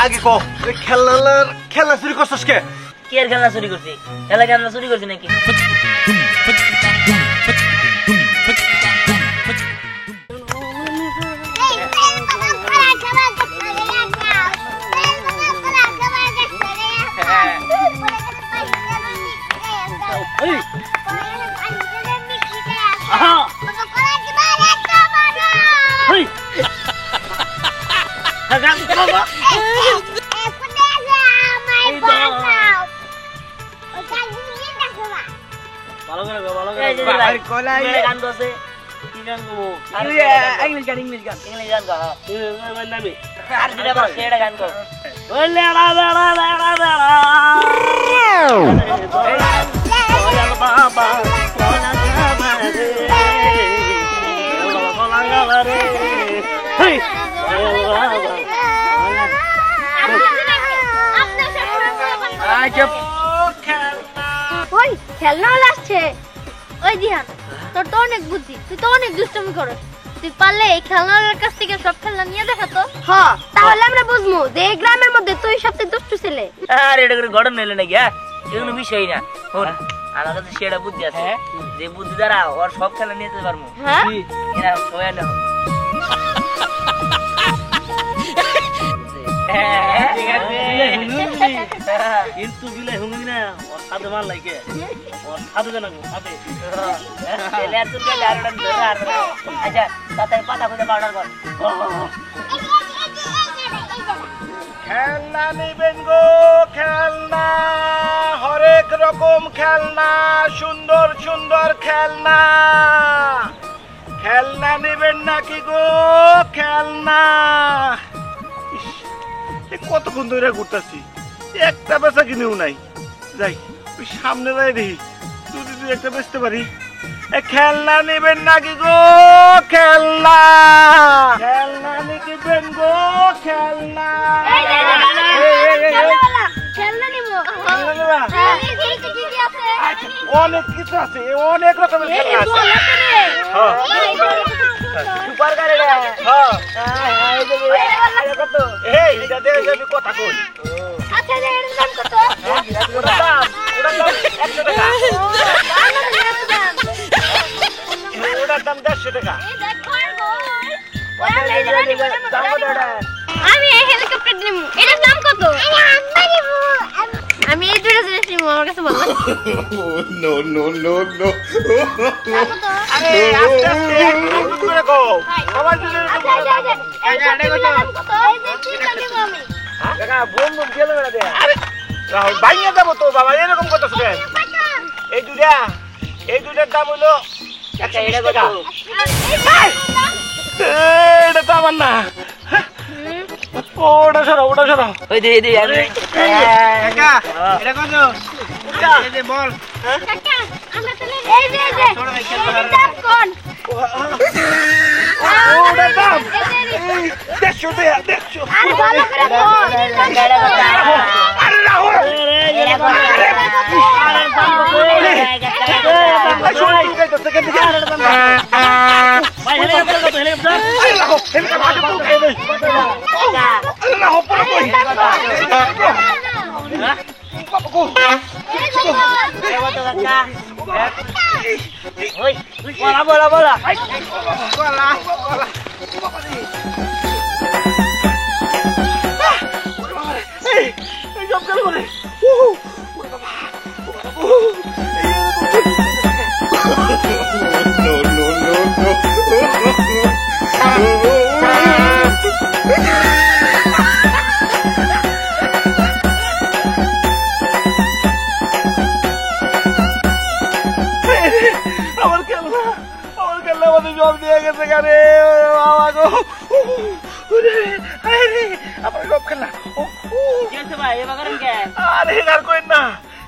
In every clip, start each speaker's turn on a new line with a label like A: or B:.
A: আগে কো খেলনা চুরি করছিস কে?
B: কি আর খেলনা চুরি করছি? খেলনা চুরি করছি নাকি?
C: খেলনা আসছে ওই দিহান, তোর তো অনেক বুদ্ধি, তুই তো অনেক দুষ্টুমি করস। তুই পারলে এই খেলনার কাছ থেকে সব খেলনা নিয়ে দেখাতো। হ্যাঁ, তাহলে আমরা বুঝবো যে এই গ্রামের মধ্যে তুই সবচেয়ে দুষ্টু ছেলে।
B: আরে এটা করে ঘটনা হইলো নাকি? এগুলো বিষয় না। আমার কাছে সেটা বুদ্ধি আছে, যে বুদ্ধি দ্বারা ওর সব খেলা নিয়ে যেতে পারবো। এরা সবাই না
D: কিন্তু বিলে হুঙ্গি না ওর সাথে মার লাগে ওর সাথে জানা সাথে
B: এলে আর তুই গেলে আর ধরে আর আচ্ছা তাতে পাতা খুঁজে পাউডার কর।
A: খেলনা নিবেন গো, খেলনা, হরেক রকম খেলনা, সুন্দর সুন্দর খেলনা। খেলনা নিবেন নাকি গো? খেলনা কতক্ষণ ধরে ঘুরতেছি, একটা বেচা কিনেও নাই। যাই ওই সামনে যাই দেখি, যদি একটা বেচতে পারি। খেলনা নিবেন নাকি গো? খেলনা, খেলনা নিবেন গো? খেলনা অনেক কিছু আছে, অনেক রকমের খেলনা আছে। কথা কই ওটার দাম 150 টাকা।
C: আমি এই হেলিকপ্টার নিব, এটার দাম কত? আমি এই দুটো জিনিস নিব, আমার কাছে ভালো লাগে।
A: নো নো নো নো, আরে আস্তে আস্তে একটু করে গো। সবাই যদি কাকা বুম বুম খেলে বেড়া দে। আরে রাহুল বাইয়া দেব তো বাবা, এরকম কথা শুনে। এই দুইটার দাম হলো 120 টাকা। এটা তো আমার না, ওটা সরো ওটা সরো।
B: ওই দে দে
A: কাকা এটা কত? এই যে বল
C: কাকা, আমরা তো এই যে দাম কোন?
A: ওটা দাম 150 টাকা, 150।
C: আরে ভালো করে বল।
A: আরে রাহুল
B: bola bola.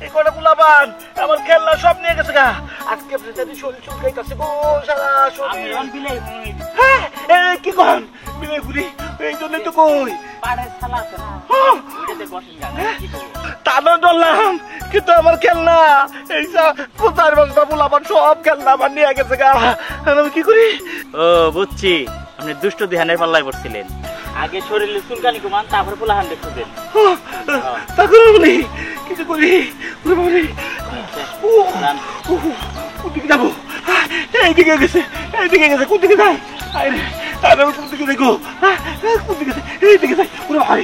A: এই কটা পোলাপান আমার খেলনা সব নিয়ে গেছে গা। আজকে যদি শরীর চুলকাইতাছে গো সারা শরীর। হ্যাঁ কি কন বিলাই ঘুরি এই জন্যই তো কই তারপর ধরলাম কিন্তু আমার খেলনা এই 4-5টা পোলাপান সব খেলনা আমার নিয়ে গেছে গা। আমি কি করি?
D: ও বুঝছি, আপনি দুষ্ট ধ্যানের পাল্লায় পড়ছিলেন। আগে শরীরে চুলকানি কমান, তারপর পোলাহান দেখতেন।
A: তা করে বলি কিছু করি বলি কোনদিকে যাবো? এইদিকে গেছে কোনদিকে যাই? আরে কোনদিকে দেখো কোনদিকে এইদিকে যাই। ওরে ভাই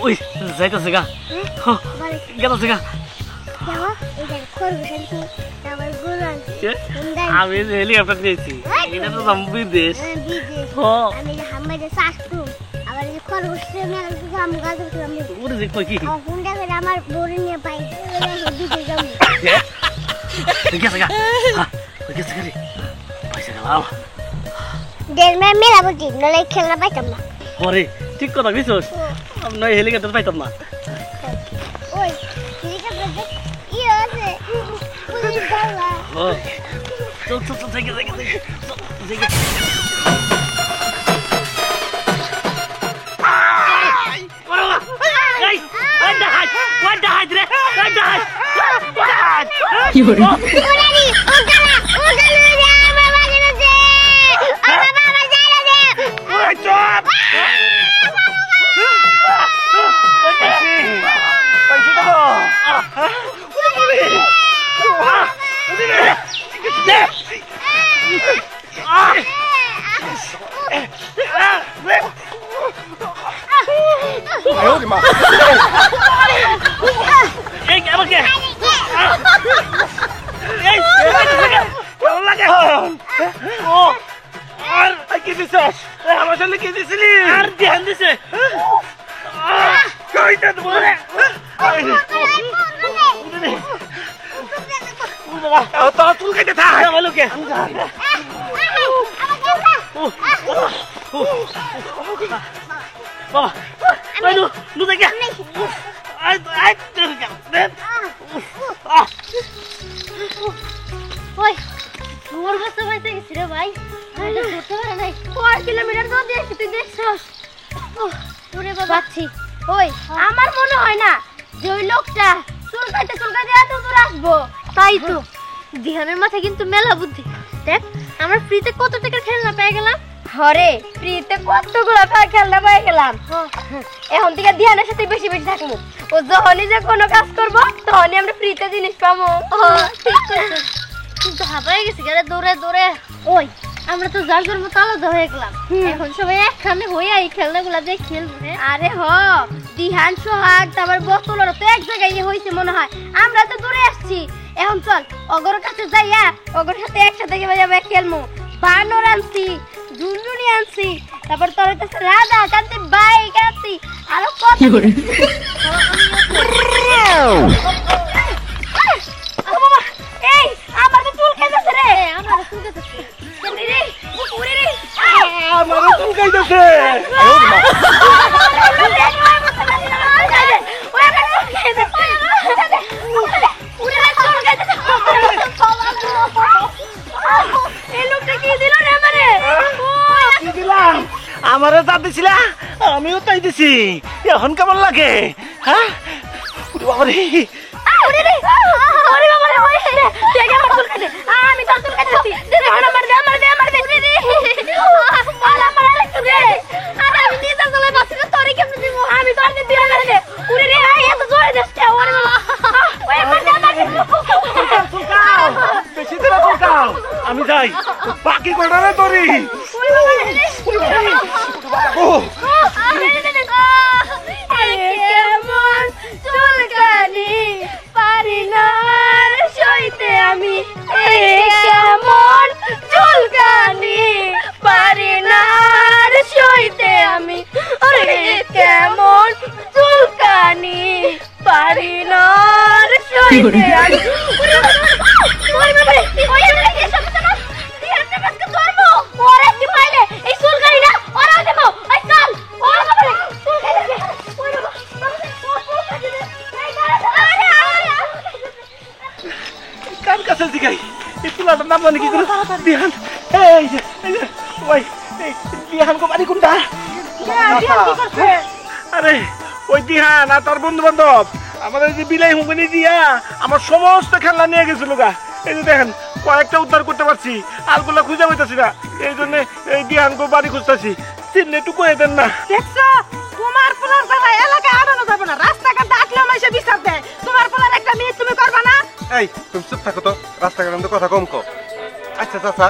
D: ওই যাইতেছে গা, গেছে গা। আমি হেলিকপ্টার দিয়েছি, এটা তো বিদেশ।
C: আমার বড় নিয়ে পাই মেলাবটি নলে খেলনা পাইতাম না।
D: পরে ঠিক কথা বুঝছোস, নয় হেলিকপ্টার পাইতাম না।
C: ওই হেলিকপ্টার ই আছে পুলিশ গাওয়া।
D: ও চল থেকে
A: আমার সামনে কি দিছিলি?
D: আর ধ্যান দিছে
A: তোরা চুলকাইতে থাক।
C: ওই মোর বসে বসে গেছি রে ভাই। ধরতে পারে নাই 4 কিলোমিটার দূর দিয়ে তুই দেখছস। ওরে বাবা ওই আমার মনে হয় না যে ওই লোকটা চুলকাইতে এত দূর আসবো। তাই তো দিহানের মাথায় কিন্তু মেলা বুদ্ধি। দেখ আমরা ফ্রিতে কত টাকার খেলনা পেয়ে গেলাম। হরে ফ্রিতে কতগুলো খেলনা পেয়ে গেলাম। এখন থেকে দিহানের সাথে বেশি থাকবো। ও যখনই যে কোনো কাজ করবো তখনই আমরা ফ্রিতে জিনিস পাবো। ঠিক কইছিস, কিন্তু হাঁপাই গেছি গেলে দৌড়ে। ওই আমরা তো যার জন্য আলাদা হয়ে গেলাম, এখন সবাই একখানে হয়ে এই খেলনাগুলা দিয়ে খেলবো। আরে দিহান সোহাগ তারপর বোতল তো এক জায়গায় হয়েছে মনে হয়। আমরা তো দূরে আসছি, এখন চল অগর কাছে যাইয়া অগর সাথে একসাথে যাবে খেলবো। বানর আনছি, ঝুনঝুনি আনছি, তারপর তোর কাছে রাধা কান্তি বাইক আনছি, আরো কত। এই আমার তো চুল কেটেছে রে, আমার চুল কেটেছে রে, ওরে রে
A: আমার চুলকাইতেছে। আমারে যা দিছিলা আমিও তাই দিছি, এখন কেমন লাগে? হ্যাঁ বাবারে
C: আমি তোর চুল কেটেছি। আমি নিজে চলে বাঁচি না, তোরে কেমন দিব? আমি তোর দিয়ে দিয়ে মেরে দে। উড়ে রে এত জোরে দেশটা ওরে বাবা। ওই আমার জামা
A: বেশি দিন চুলকাও, আমি যাই বাকি কটা রে তোরি।
C: কেমন চুলকানি পারি না সইতে আমি, কেমন চুলকানি পারি না সইতে আমি, কেমন চুলকানি পারি না সইতে আমি। এই চল
A: সাবধানে কি করে দিহান এই যে ওই দিহান কো বাড়ি কোনটা আরে ওই দিহান আর তার বন্ধু বান্ধব আমাদের যে বিলাই হুমনি দিয়া আমার সমস্ত খেলনা নিয়ে গেছিল গা এই যে দেখেন কয়েকটা উদ্ধার করতে পারছি আরগুলা খুঁজে পাইতেছি না এই জন্য এই দিহান কো বাড়ি খুঁজতেছি চিহ্ন একটু কয়ে দেন না
E: দেখছো তোমার পোলার দ্বারা এলাকায় আড়ানো যাবে না রাস্তাঘাট ডাকলেও মাইসে বিচার দেয় তোমার পোলার একটা মেয়ে তুমি করবা না
F: এই তুমি চুপ থাকো তো রাস্তাঘাট আমাদের কথা কম কো আচ্ছা চাচা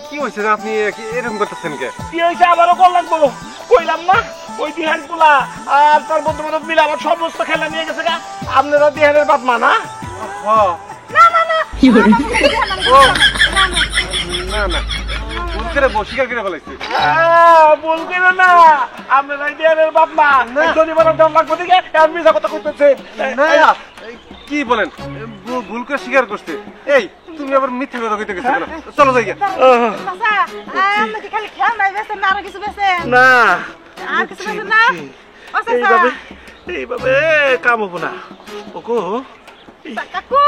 F: কি হয়েছে যে আপনি এরকম করতেছেন কে
A: কি হয়েছে আবারও কল লাগবো কইলাম না ওই দিহান গুলা আর তার বন্ধু বান্ধব মিলে আমার সমস্ত খেলা নিয়ে গেছে গা আপনারা দিহানের বাপ মা না
E: না না না
F: না না ভুল করে বসিকার করে ফেলাইছি
A: বল কেন না আপনারা দিহানের বাপ মা শনিবার দাম লাগবো দিকে আমি মিথ্যা কথা কইতেছেন
F: না কি বলেন ভুল করে স্বীকার করছে এই তুমি আবার মিথ্যা কথা কইতে গেছো কেন চলো যাই
E: চাচা আমরা কি খালি খেয়াল নাই বেছেন না আরো কিছু বেছেন
A: না
E: আর কিছু বেছেন না ও চাচা
A: এইভাবে কাম হবো না ওগো
E: কাকু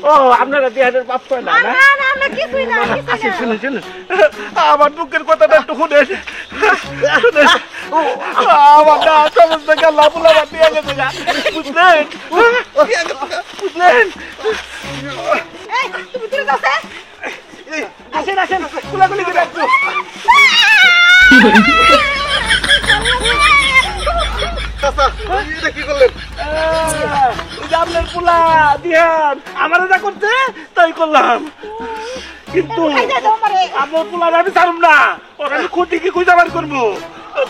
A: ও আপনারা দিহানের বাপ কয় না
E: না না আমরা কিছুই না
A: আসেন শুনুন শুনুন আমার দুঃখের কথাটা একটু শুনেন আমার না সমস্ত গেল্লা পুলা বাদ দিয়ে গেছে গা বুঝলেন বুঝলেন
E: এই তুমি দূরে যাও
A: আসেন আসেন কুলাকুলি করে একটু
F: চাচা এটা কি করলেন
A: আপনার পোলা দিহান আমার যা করছে তাই করলাম কিন্তু আপনার পোলার আমি ছাড়ুম না ওখানে খুঁটি কি খুঁজে বার করবো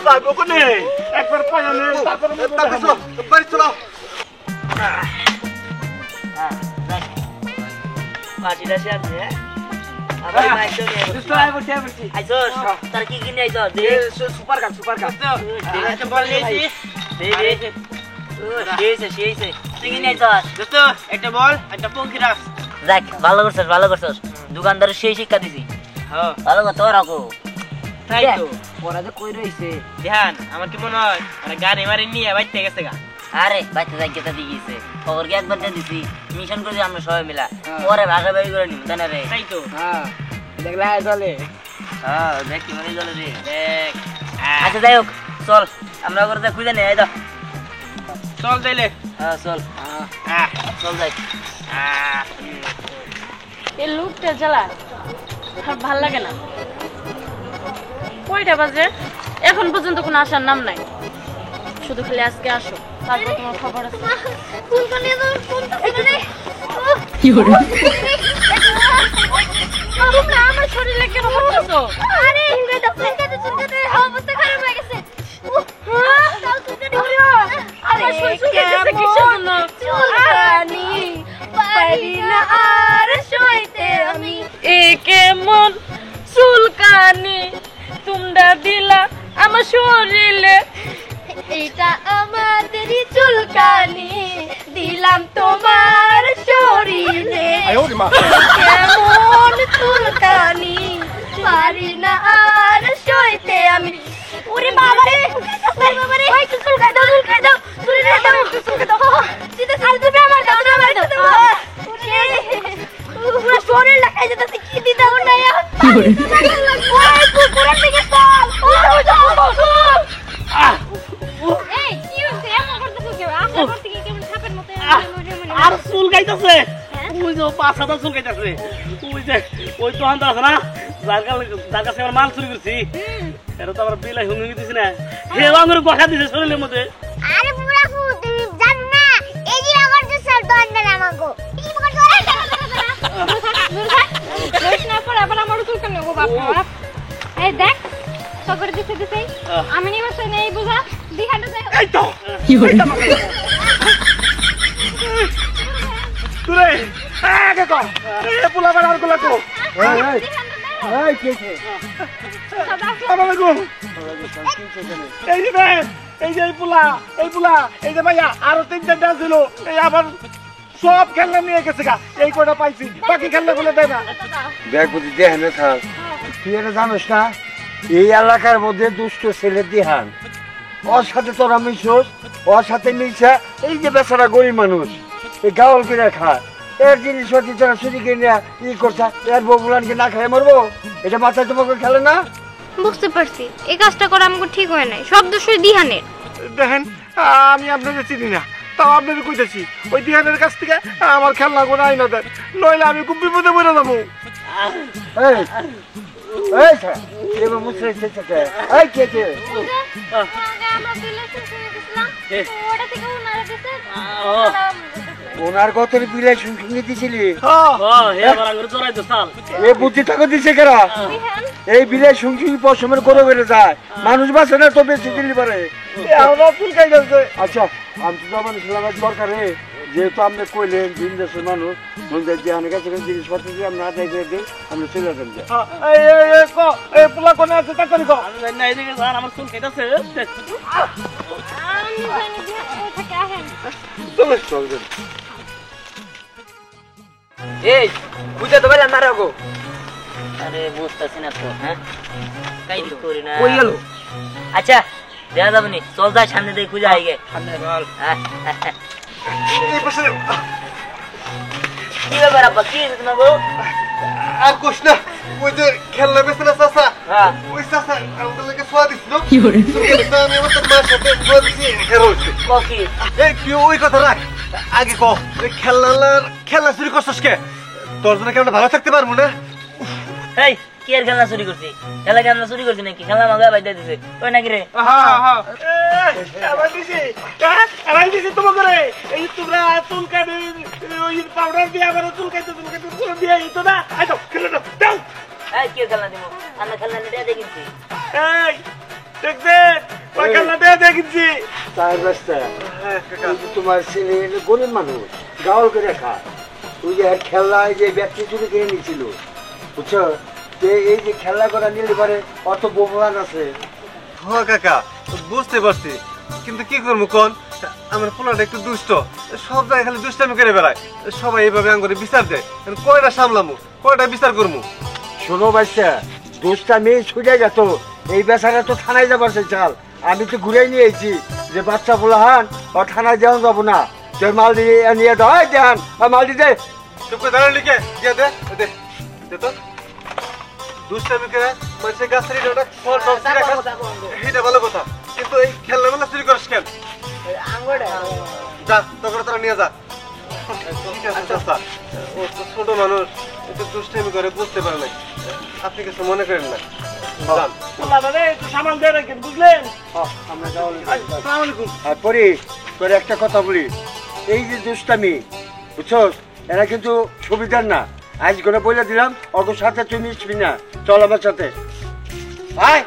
A: যাবো কোনে একবার পায়ালে তারপরে
F: বাড়ি চলো
B: পার্টিটা সে আছে আবার মাইক নিয়ে আইছস তার কি কিনে আইছস দে সুপার কাপ একটা বল নিয়েছি দে সেইছে তুই কিনে আইছস দোস্ত একটা বল একটা পঙ্কি রাখ দেখ ভালো করছস দোকানদার সেই শিক্ষা দিছি হ্যাঁ ভালো কথা রাখো তাই তো পড়া যে কই রইছে ধ্যান আমার কি মনে হয় মানে গাড়ি মারি নিয়ে বাইতে গেছে গা আরে বাইতে যাই কেতা দিয়ে গেছে খবর কি একবার দিয়ে দিছি মিশন করে আমরা সবাই মিলা পরে ভাগাভাগি করে নিব তাই না রে তাই তো হ্যাঁ দেখলা চলে হ্যাঁ দেখ কি মানে চলে রে দেখ আচ্ছা যাই হোক চল আমরা করতে খুঁজে নেই এই দাও চল তাইলে হ্যাঁ চল চল যাই
G: এই লুকটা জ্বালা আর ভাল লাগে না কয়টা বাজে এখন পর্যন্ত কোনো আসার নাম নাই শুধু খালি আজকে আসো তারপর তোমার খবর আছে
C: ফুলটা নিয়ে দাও ফুলটা কিনে
G: কি হলো
C: তোমরা আমার শরীরে কেন হচ্ছো আরে চুলকাতে অবস্থা খারাপ হয়ে গেছে
G: আমার শরীরে কিসের জন্য
C: চুলকানি পারি না আর সইতে আমি
G: এ কেমন চুলকানি তোমরা দিলা আমার শরীরে
C: এটা আমাদেরই চুলকানি দিলাম তোমার শরীরে কেমন চুলকানি পারি না আর সইতে আমি ওরে বাবারে ওই চুলকাই দাও চুলকাই দাও চুলকাই দাও দিতে সাল দিবে আমার দাও না আমার দাও পুরো শরীর লাগাই যেতেছে কি দিতে হল না ওই পুকুরের দিকে চল এই কি হচ্ছে এমন করতেছো কেউ আশা করতে কি কেমন ছাপের মতো
A: আর চুল গাইতেছে ওই যে পাঁচ হাজার চুল গাইতেছে ওই যে ওই তো আনতে আছে না যার কাছে আমার মাল চুরি করছি এটা তো আমার বিলাই হুমকি দিছি না হে আমার গঠা দিছে শরীরের মধ্যে
C: আরে বুড়াকু তুমি জান না এই যে আমার যে স্যার দন না আমাগো কি বকর করে
G: না পর আবার আমার চুলকানি ও বাপ বাপ এই দেখ সগর দিছে আমি নিবাস নেই বুঝা দিহাটা যাই
A: এই তো কি হইছে তুই আগে কর এ পোলা বাড়ার গুলা কো এই কি আছে আসসালামু এই যে এই যে এই পোলা এই যে ভাইয়া আরো তিনটা ডান্স ছিল এই আবার সব খেলনা নিয়ে গেছে গা এই কয়টা পাইছি বাকি খেলনা গুলো দেয় না
H: দেখ বুঝি দেহানে থাক তুই এটা জানিস না এই এলাকার মধ্যে দুষ্ট ছেলে দিহান ওর সাথে তোরা মিশোস ওর সাথে মিশা এই যে বেচারা গরিব মানুষ এই গাওয়াল করে খায় এর জিনিসপত্র যারা চুরি কিনে ই করছে এর বগুলানকে না খেয়ে মরবো, এটা মাথায় তোমাকে খেলে না?
G: বুঝতে পারছি এই কাজটা করা আমাকে ঠিক হয় নাই, সব দোষ ওই দিহানের।
A: দেখেন আমি আপনাকে চিনি না, তাও আপনাকে কইতেছি ওই দিহানের কাছ থেকে আমার খেলনা করে আইনা দেন, নইলে আমি খুব বিপদে পড়ে যাবো।
H: এই এই স্যার এবার মুসরে এসেছে এই কে কে
G: আমরা রিলেশন শুরু করলাম, ওটা থেকে ওনারা দিছে।
H: ওনার কত বিলাই শুনে দিছিলি?
D: হে বড় করে চড়াই তো সাল
H: এ বুদ্ধি টাকা দিছে কারা? এই বিলাই শুনছি পশমের করে বেড়ে যায়, মানুষ বাঁচে না তো বেশি দিলি পারে।
A: আমরা চুলকাই গেছে।
H: আচ্ছা আমি তো আমার ইসলামের দরকারে যেহেতু আপনি কইলেন দিন দেশের মানুষ মন্দির দিয়ে অনেক কাছে জিনিসপত্র দিয়ে আমরা আদায় করে দিই, আমরা চলে যাবেন।
A: এই পোলা কোনে আছে তাড়াতাড়ি কো।
D: আমি জানি না এদিকে যান, আমার চুল কেটেছে।
G: আমি জানি দিহান ওই থেকে আহেন।
A: চলে চলবেন।
B: এই বুঝতে তো বললাম না রাগো। আরে বুঝতাছি না তো। হ্যাঁ কাই করি না কই গেল? আচ্ছা দেখা যাবে নি, চল যাই সামনে দিয়ে খুঁজে আইগে। সামনে বল।
A: এই পাশে
B: কি ব্যাপার আব্বা, কি হয়েছে তোমার বউ?
F: আর কোশ না, ওই যে খেলনা বেছে না চাচা,
B: হ্যাঁ
F: ওই চাচা আমাদের লাগে সোয়া দিছিল। কি করে? আমি আমার মার সাথে সোয়া দিছি, হেরো হইছে।
B: কি
F: এই কি ওই কথা রাখ, আগে ক ওই খেলনা চুরি করছস কে? তোর জন্য কি আমরা ভালো থাকতে পারবো না?
B: এই কি এর খেলনা চুরি করছি? খেলা খেলনা চুরি করছি নাকি? খেলনা মাগা বাইদা দিছে ওই নাকি রে?
A: আমার দিছি, আমার দিছি তোমাকে রে। এই তোমরা চুলকানি ওই পাউডার দিয়ে আবার চুলকাইতে চুল দিয়ে তো না। আই দাও খেলে দাও দাও।
B: এই কি খেলনা দিব? আমরা খেলনা নিতে দেখিছি।
A: এই দেখছেন ওই খেলনা দিয়ে দেখিছি।
H: তার রাস্তা তোমার ছেলে গরিব মানুষ গাওয়াল করে খা, তুই যে খেলনায় যে ব্যক্তি চুরি কিনে নিয়েছিল বুঝছো, যে এই যে খেলনা করা নিলে পারে অত বোমরান আছে।
F: হ কাকা বুঝতে পারছি, কিন্তু কি করবো কোন, আমার পোলাটা একটু দুষ্ট, সব জায়গায় খালি দুষ্টামি করে বেড়ায়, সবাই এইভাবে আঙ্গুরে বিচার দেয়, কয়টা সামলামু কয়টা বিচার করবো?
H: শোনো বাচ্চা, দোষটা মেয়ে ছুটে গেত, এই বেচারা তো থানায় যাবার সেই চাল, আমি তো ঘুরে নিয়ে এসেছি যে বাচ্চা পোলাহান ও থানায় যাওয়া যাবো না, তোর মাল দিয়ে নিয়ে দাও দেন মাল দিতে।
F: চুপ করে দাঁড়ান লিখে দিয়ে দে দে দে তো, দুষ্টামি করে মানুষের গাছ থেকে ওটা ফল টল ছিঁড়ে খাস, এটা ভালো কথা, কিন্তু এই খেলনা মেলা চুরি করিস কেন? যা তোকে তারা নিয়ে যা। ঠিক আছে চাচা, ও তো ছোট মানুষ, একটু দুষ্টামি করে বুঝতে পারে না, আপনি কিছু মনে করেন না। যান।
A: পোলা দাদা একটু সামান দিয়ে রাখেন বুঝলেন।
H: আমরা যাওয়া
A: আসসালামু আলাইকুম।
H: আর পরে তোর একটা কথা বলি, এই যে দুষ্টামি বুঝছস, এরা কিন্তু সুবিধার না, আজ করে বলে দিলাম অত সাথে তুই মিশবি না, চল আমার সাথে আয়।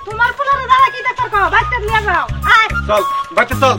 E: তোমার পোলারে দাঁড়া কি দেখো, বাচ্চা নিয়ে যাও। আয়
F: চল বাচ্চা চল।